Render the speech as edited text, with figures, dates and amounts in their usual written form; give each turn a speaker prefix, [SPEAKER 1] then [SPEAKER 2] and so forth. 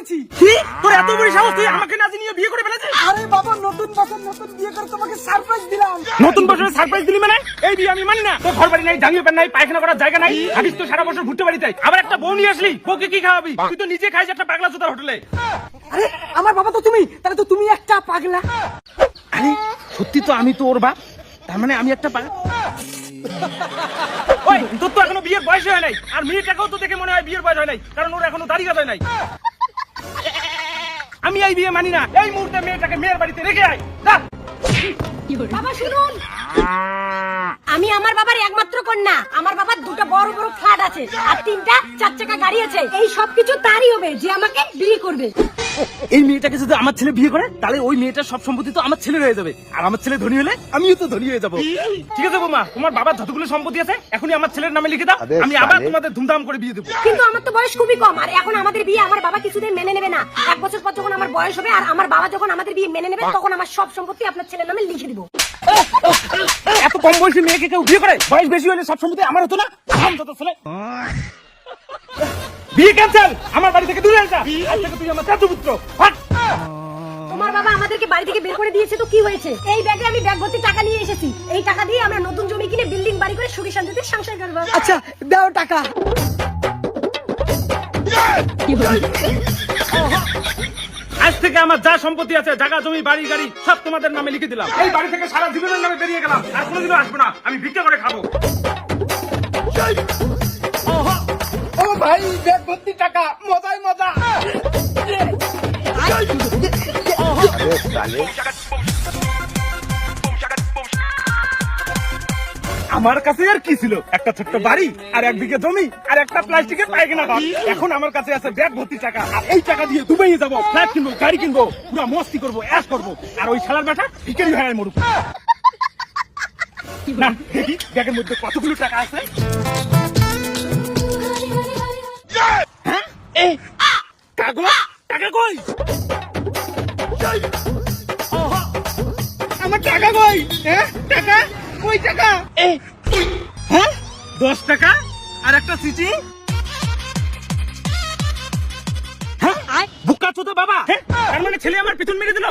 [SPEAKER 1] বলছি।
[SPEAKER 2] কি তোর এত বড় সাহস, তুই আমাকে না জানিয়ে বিয়ে করে ফেলেছিস?
[SPEAKER 1] আরে বাবা, নতুন বছর নতুন বিয়ে করে তোমাকে সারপ্রাইজ দিলাম।
[SPEAKER 2] নতুন বছরের সারপ্রাইজ দিলি মানে? এই বিয়ে আমি মানি না। তোর ঘর বাড়ি নাই, জাঙ্গিয়ে নাই, পায়খানা করার জায়গা নাই, থাকিস তো সারা বছর ঘুরতে বাড়িতে, আবার একটা বউ নিয়ে আসলি, বউকে কি খাওয়াবি? তুই তো নিজে খাইস একটা পাগলা জুতার হোটেলে।
[SPEAKER 1] আরে আমার বাবা তো তুমি, তাহলে তো তুমি একটা পাগলা।
[SPEAKER 2] আরে সত্যি তো আমি তো ওর বাপ, তার মানে আমি একটা পাগলা। ওই তোর তো এখনো বিয়ের বয়স হয় নাই, আর মেয়েটাকেও তো দেখে মনে হয় বিয়ের বয়স হয় নাই, কারণ ওর এখনো দাড়ি গাঁজায় নাই। আমি এই বিয়ে মানি না। এই মুহূর্তে মেয়েটাকে মেয়ের বাড়িতে রেখে আয়।
[SPEAKER 3] বাবা শুনুন, আমি আমার বাবার একমাত্র কন্যা। আমার বাবার দুটো বড় বড় ফ্ল্যাট আছে আর 3টা 4 চাকা গাড়ি আছে। এই সবকিছু তারই হবে যে আমাকে বিয়ে করবে।
[SPEAKER 2] এই মেয়েটাকে যদি আমার ছেলে বিয়ে করে, তাহলে ওই মেয়েটার সব সম্পত্তি তো আমার ছেলের হয়ে যাবে, আর আমার ছেলে ধনী হলে আমিও তো ধনী হয়ে যাবো। ঠিক আছে বৌমা, তোমার বাবার যতগুলো সম্পত্তি আছে এখনই আমার ছেলের নামে লিখে দাও, আমি আবার তোমাদের ধুমধাম করে বিয়ে দেবো।
[SPEAKER 3] কিন্তু আমার তো বয়স খুবই কম, আর এখন আমাদের বিয়ে আমার বাবা কিছুদিন মেনে নেবে না। 1 বছর পর যখন আমার বয়স হবে আর আমার বাবা যখন আমাদের বিয়ে মেনে নেবে, তখন আমার সব সম্পত্তি আপনার ছেলের নামে লিখে দিব।
[SPEAKER 2] এত কম বয়সী মেয়েকে কেউ বিয়ে করে? বয়স বেশি হলে সব সম্পত্তি আমার হতো না? ছেলে বিয়ে ক্যান্সেল, আমার বাড়ি থেকে দূরে যা। আজ থেকে তুই আমার চাচুপুত্র।
[SPEAKER 3] তোমার বাবা আমাদেরকে বাড়ি থেকে বের করে দিয়েছে তো কি হয়েছে? এই ব্যাগে আমি ব্যাগ ভর্তি টাকা নিয়ে এসেছি। এই টাকা দিয়ে আমরা নতুন জমি কিনে বিল্ডিং বাড়ি করে সুখী শান্তিতে সংসার করব।
[SPEAKER 1] আচ্ছা দাও টাকা।
[SPEAKER 2] আজ থেকে আমার যা সম্পত্তি আছে, জায়গা জমি বাড়ি গাড়ি সব তোমাদের নামে লিখে দিলাম। এই বাড়ি থেকে সারা জীবনের নামে বেরিয়ে গেলাম, আর কোনোদিনও আসবো না। আমি ভিক্ষা করে খাবো।
[SPEAKER 1] ও ভাই, ব্যাগ ভর্তি টাকা, মজাই মজা।
[SPEAKER 2] আমার কাছে আর কি ছিল? একটা ছোট্ট বাড়ি আর 1 বিঘা জমি আর একটা প্লাস্টিকের পায়খানা ঘর। এখন আমার কাছে আছে ব্যাগ ভর্তি টাকা, আর এই টাকা দিয়ে দুবাই যাবো, ফ্ল্যাট কিনবো, গাড়ি কিনবো, পুরো মস্তি করবো, অ্যাশ করবো, আর ওই শালার বেটা ভিখারি ভাই মরুক না। দেখি ব্যাগের মধ্যে কতগুলো টাকা আছে। হ্যাঁ, কাগজ টাকা কই? আমার টাকা কই? হ্যাঁ, টাকা কই? টাকা হ্যাঁ, 10 টাকা আর একটা চিঠি। হ্যাঁ, বুকা চোদা বাবা। হ্যাঁ, তার মানে ছেলে আমার পিছন মেরে দিল।